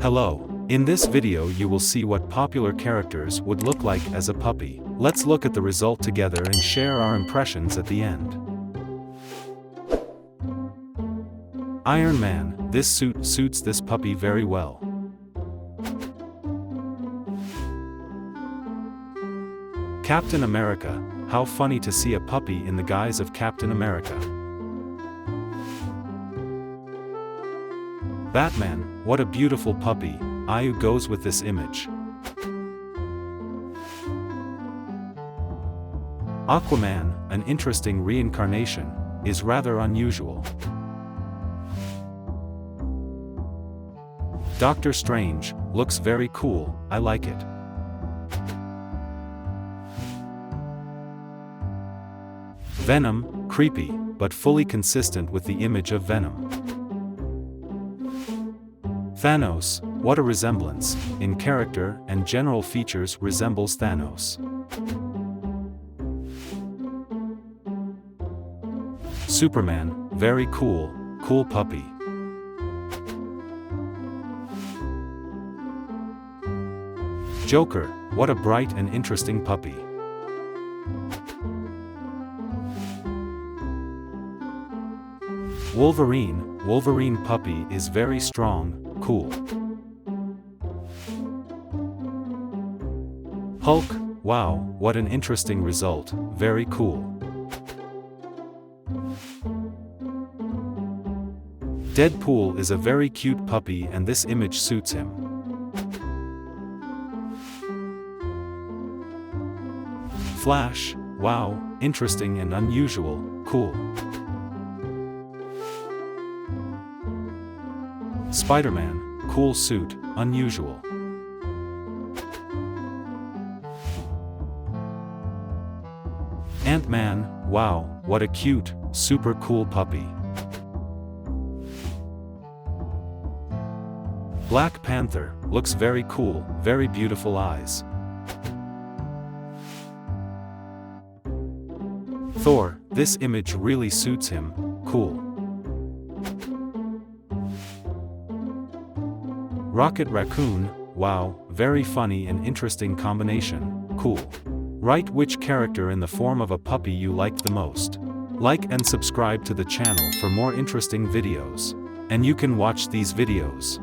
Hello. In this video you will see what popular characters would look like as a puppy. Let's look at the result together and share our impressions at the end. Iron Man, this suit suits this puppy very well. Captain America, how funny to see a puppy in the guise of Captain America. Batman, what a beautiful puppy, PUPPY goes with this image. Aquaman, an interesting reincarnation, is rather unusual. Doctor Strange, looks very cool, I like it. Venom, creepy, but fully consistent with the image of Venom. Thanos, what a resemblance, in character and general features resembles Thanos. Superman, very cool, cool puppy. Joker, what a bright and interesting puppy. Wolverine puppy is very strong, cool. Hulk, wow, what an interesting result, very cool. Deadpool is a very cute puppy and this image suits him. Flash, wow, interesting and unusual, cool. Spider-Man, cool suit, unusual. Ant-Man, wow, what a cute, super cool puppy. Black Panther, looks very cool, very beautiful eyes. Thor, this image really suits him, cool. Rocket Raccoon, wow, very funny and interesting combination, cool. Write which character in the form of a puppy you liked the most. Like and subscribe to the channel for more interesting videos. And you can watch these videos.